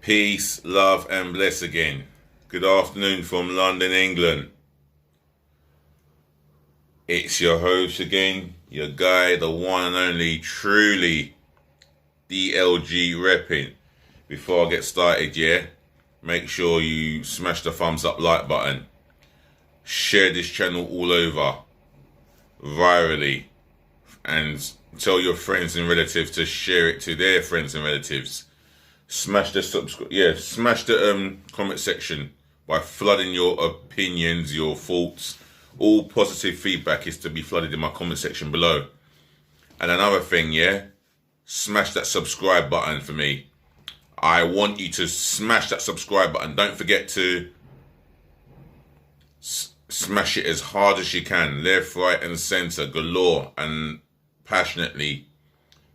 Peace, love and bless again. Good afternoon from London, England. It's your host again, your guy, the one and only, truly, DLG Reppin'. Before I get started, make sure you smash the thumbs up like button. Share this channel all over, virally, and tell your friends and relatives to share it to their friends and relatives. Smash the comment section by flooding your opinions, your thoughts. All positive feedback is to be flooded in my comment section below. And another thing, smash that subscribe button for me. I want you to smash that subscribe button. Don't forget to smash it as hard as you can, left, right and center, galore and passionately.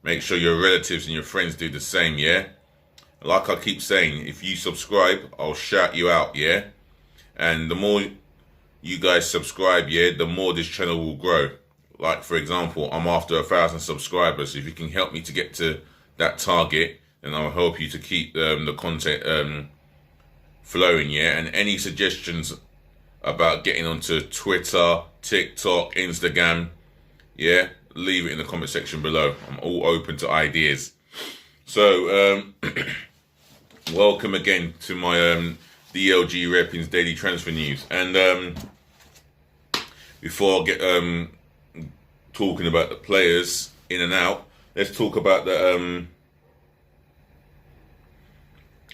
Make sure your relatives and your friends do the same, Like I keep saying, if you subscribe, I'll shout you out, And the more you guys subscribe, the more this channel will grow. Like, for example, I'm after 1,000 subscribers. If you can help me to get to that target, then I'll help you to keep the content flowing, And any suggestions about getting onto Twitter, TikTok, Instagram, leave it in the comment section below. I'm all open to ideas. So, welcome again to my DLG Reppin'S Daily Transfer News. And before I get talking about the players in and out, let's talk about the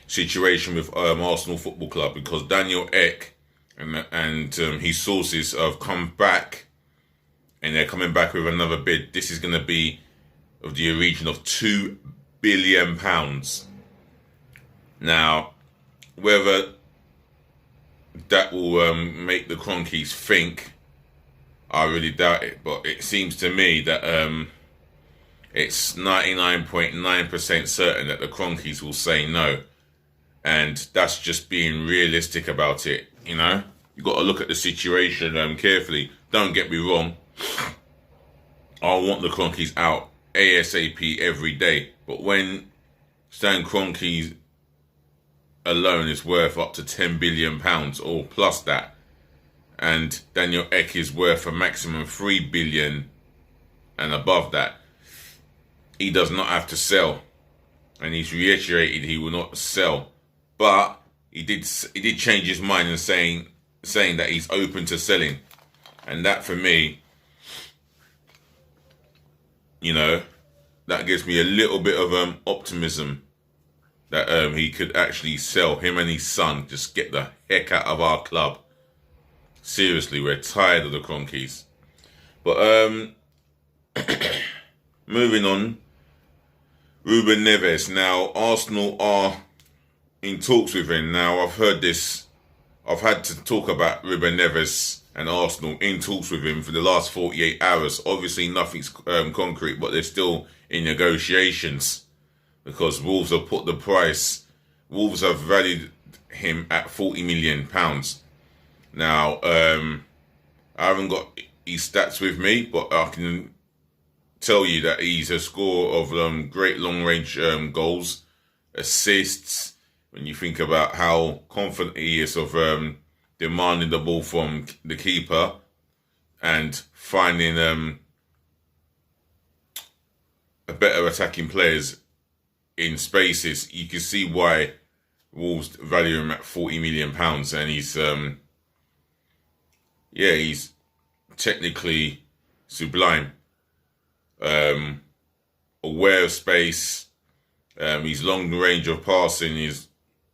situation with Arsenal Football Club, because Daniel Ek and his sources have come back, and they're coming back with another bid. This is going to be of the region of £2 billion. Now, whether that will make the Cronkies think, I really doubt it. But it seems to me that it's 99.9% certain that the Cronkies will say no. And that's just being realistic about it, You've got to look at the situation carefully. Don't get me wrong. I want the Cronkies out ASAP every day. But when Stan Kroenke alone is worth up to £10 billion or plus that, and Daniel Ek is worth a maximum £3 billion and above that, he does not have to sell. And he's reiterated he will not sell. But he did change his mind and saying that he's open to selling. And that for me, that gives me a little bit of optimism that he could actually sell. Him and his son just get the heck out of our club. Seriously, we're tired of the Cronkies. But moving on, Ruben Neves. Now, Arsenal are in talks with him. Now, I've heard this. I've had to talk about Ruben Neves and Arsenal in talks with him for the last 48 hours. Obviously, nothing's concrete, but they're still in negotiations because Wolves have put the price. Wolves have valued him at £40 million. Now, I haven't got his stats with me, but I can tell you that he's a scorer of great long-range goals, assists. When you think about how confident he is of demanding the ball from the keeper and finding a better attacking players in spaces, you can see why Wolves value him at £40 million. And he's technically sublime, aware of space. His long range of passing is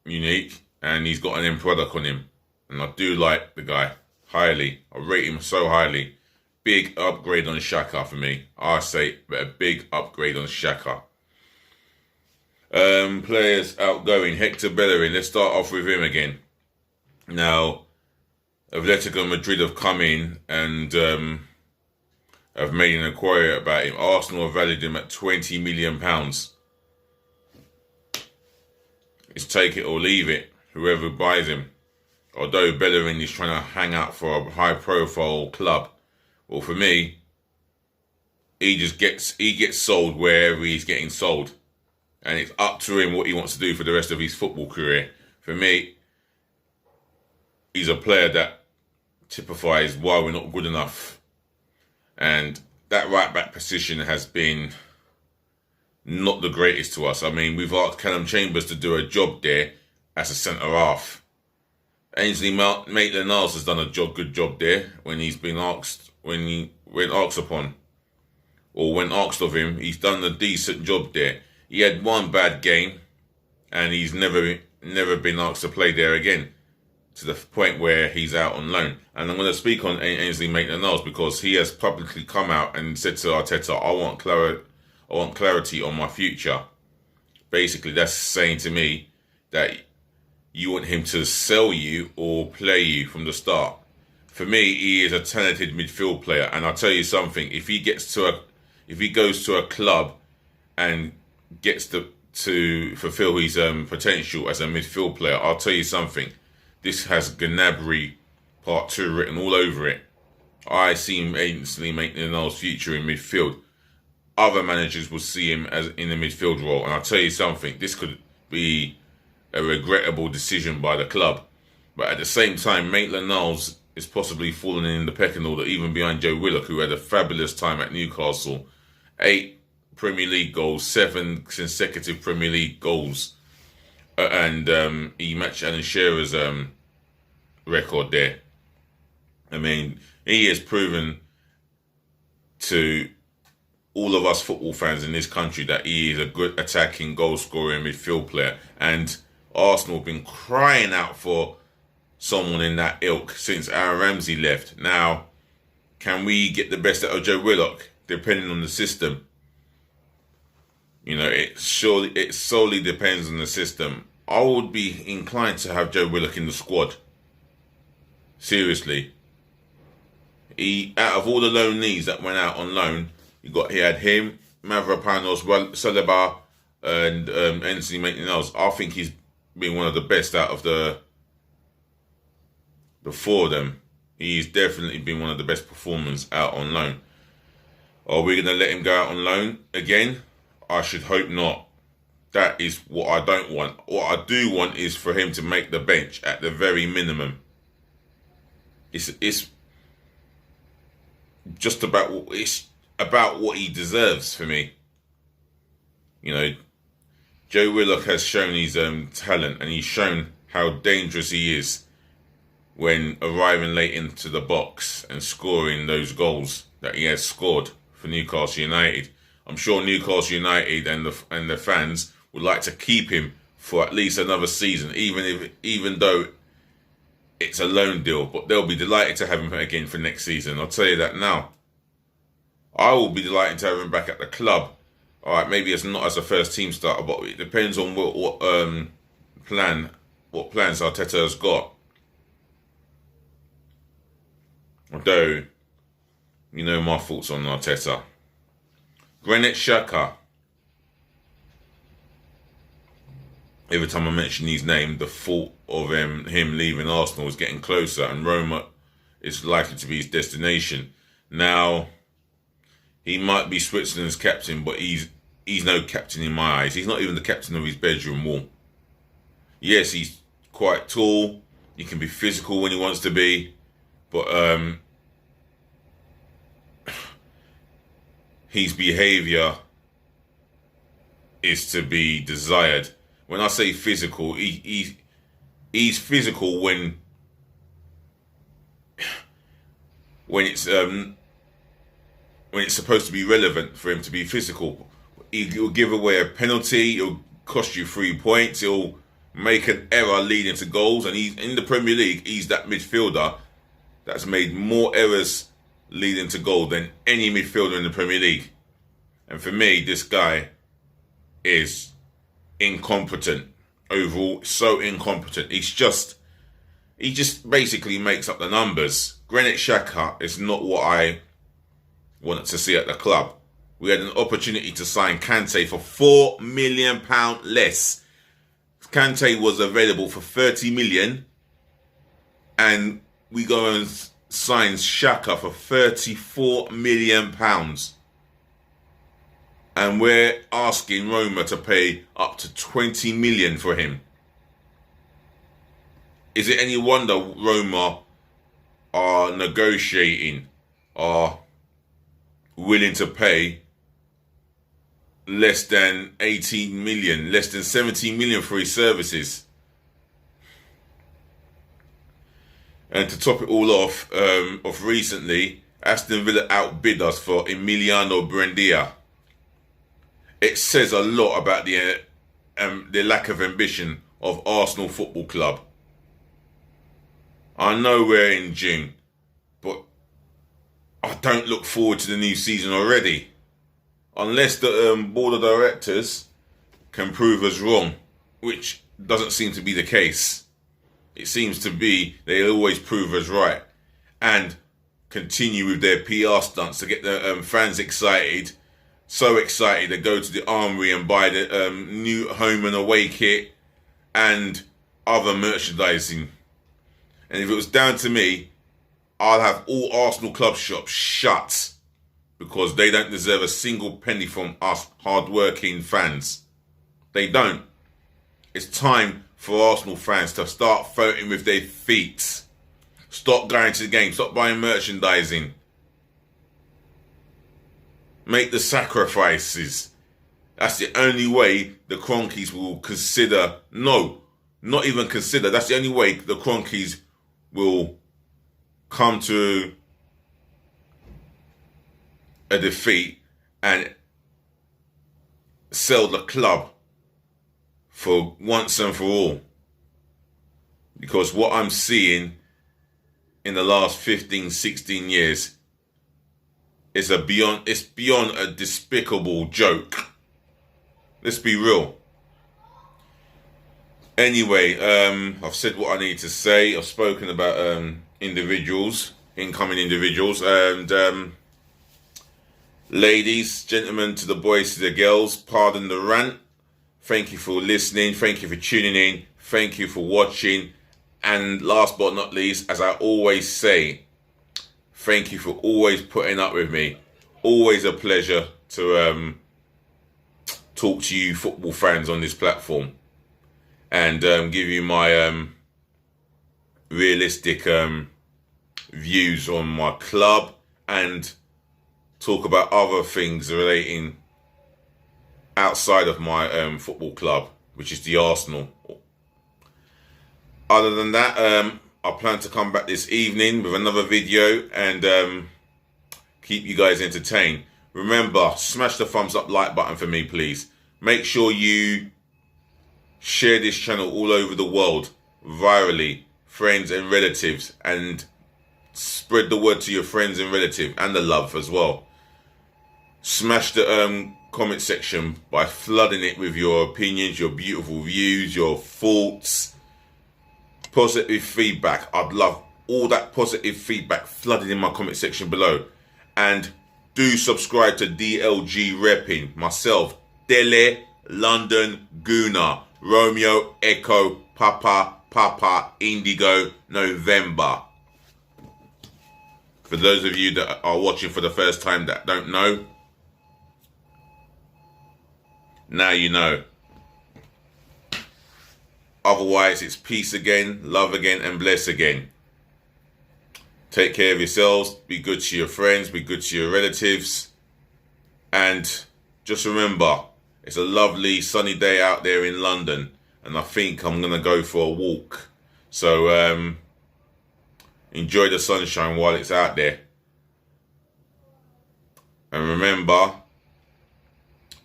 unique, and he's got an end product on him. And I do like the guy highly. I rate him so highly. Big upgrade on Xhaka for me. I say a big upgrade on Xhaka. Players outgoing. Hector Bellerin. Let's start off with him again. Now, Atletico Madrid have come in and have made an inquiry about him. Arsenal have valued him at £20 million. It's take it or leave it, whoever buys him. Although Bellerin is trying to hang out for a high-profile club, well, for me, he gets sold wherever he's getting sold. and it's up to him what he wants to do for the rest of his football career. For me, he's a player that typifies why we're not good enough. And that right back position has been not the greatest to us. I mean, we've asked Callum Chambers to do a job there as a centre half. Ainsley Maitland-Niles has done a good job there when he's been asked, when asked upon, or when asked of him. He's done a decent job there. He had one bad game, and he's never been asked to play there again, to the point where he's out on loan. And I'm going to speak on Ainsley Maitland-Niles because he has publicly come out and said to Arteta, I want clarity on my future. Basically, that's saying to me that you want him to sell you or play you from the start. For me, he is a talented midfield player, and I'll tell you something: if he goes to a club and gets to fulfill his potential as a midfield player, I'll tell you something: this has Gnabry Part 2 written all over it. I see him instantly making Niles' future in midfield. Other managers will see him as in a midfield role, and I'll tell you something: this could be a regrettable decision by the club. But at the same time, Maitland-Niles is possibly falling in the pecking order, even behind Joe Willock, who had a fabulous time at Newcastle. 8 Premier League goals, 7 consecutive Premier League goals. And he matched Alan Shearer's record there. I mean, he has proven to all of us football fans in this country that he is a good attacking goal scorer and midfield player. And Arsenal have been crying out for someone in that ilk since Aaron Ramsey left. Now, can we get the best out of Joe Willock? Depending on the system. You know, it solely depends on the system. I would be inclined to have Joe Willock in the squad. Seriously. Out of all the loanees that went out on loan, he had him, Mavropanos, Saliba, and Ainsley Maitland-Niles. I think he's been one of the best out of the 4 of them. He's definitely been one of the best performers out on loan. Are we going to let him go out on loan again? I should hope not. That is what I don't want. What I do want is for him to make the bench at the very minimum. It's just about what he deserves for me. You know, Joe Willock has shown his talent, and he's shown how dangerous he is when arriving late into the box and scoring those goals that he has scored for Newcastle United. I'm sure Newcastle United and the fans would like to keep him for at least another season, even though it's a loan deal. But they'll be delighted to have him again for next season. I'll tell you that now. I will be delighted to have him back at the club. All right, maybe it's not as a first team starter, but it depends on what plans Arteta has got. Although, you know my thoughts on Arteta. Granit Xhaka. Every time I mention his name, the thought of him leaving Arsenal is getting closer, and Roma is likely to be his destination. Now, he might be Switzerland's captain, but he's no captain in my eyes. He's not even the captain of his bedroom wall. Yes, he's quite tall. He can be physical when he wants to be, but his behaviour is to be desired. When I say physical, he's physical when it's supposed to be relevant for him to be physical. He'll give away a penalty. He'll cost you 3 points. He'll make an error leading to goals. And he's in the Premier League. He's that midfielder that's made more errors leading to goal than any midfielder in the Premier League. And for me, this guy is incompetent overall. So incompetent. He just basically makes up the numbers. Granit Xhaka is not what I wanted to see at the club. We had an opportunity to sign Kante for £4 million less. Kante was available for 30 million, and we go and sign Xhaka for £34 million. And we're asking Roma to pay up to 20 million for him. Is it any wonder Roma are negotiating, are willing to pay less than 18 million, less than 17 million for his services? And to top it all off, of recently, Aston Villa outbid us for Emiliano Buendia. It says a lot about the lack of ambition of Arsenal Football Club. I know we're in June, but I don't look forward to the new season already. Unless the board of directors can prove us wrong, which doesn't seem to be the case. It seems to be they always prove us right and continue with their PR stunts to get the fans excited. So excited they go to the armory and buy the new home and away kit and other merchandising. And if it was down to me, I'll have all Arsenal club shops shut because they don't deserve a single penny from us hard-working fans. They don't. It's time for Arsenal fans to start voting with their feet. Stop going to the game. Stop buying merchandising. Make the sacrifices. That's the only way the Cronkies will consider. No, not even consider. That's the only way the Cronkies will come to a defeat and sell the club for once and for all. Because what I'm seeing in the last 15, 16 years is beyond a despicable joke. Let's be real. Anyway, I've said what I need to say. I've spoken about individuals, incoming individuals, and ladies, gentlemen, to the boys, to the girls, pardon the rant. Thank you for listening. Thank you for tuning in. Thank you for watching. And last but not least, as I always say, thank you for always putting up with me. Always a pleasure to talk to you football fans on this platform and give you my realistic views on my club and talk about other things relating outside of my football club, which is the Arsenal. Other than that, I plan to come back this evening with another video and keep you guys entertained. Remember, smash the thumbs up like button for me, please. Make sure you share this channel all over the world, virally, friends and relatives, and spread the word to your friends and relatives and the love as well. Smash the comment section by flooding it with your opinions, your beautiful views, your thoughts, positive feedback. I'd love all that positive feedback flooded in my comment section below. And do subscribe to DLG Reppin', myself, Dele, London, Guna, Romeo, Echo, Papa, Indigo, November. For those of you that are watching for the first time that don't know, now you know. Otherwise, it's peace again, love again, and bless again. Take care of yourselves. Be good to your friends. Be good to your relatives. And just remember, it's a lovely sunny day out there in London. And I think I'm going to go for a walk. So enjoy the sunshine while it's out there. And remember,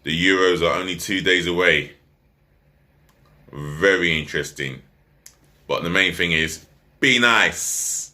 the Euros are only 2 days away. Very interesting. But the main thing is, be nice.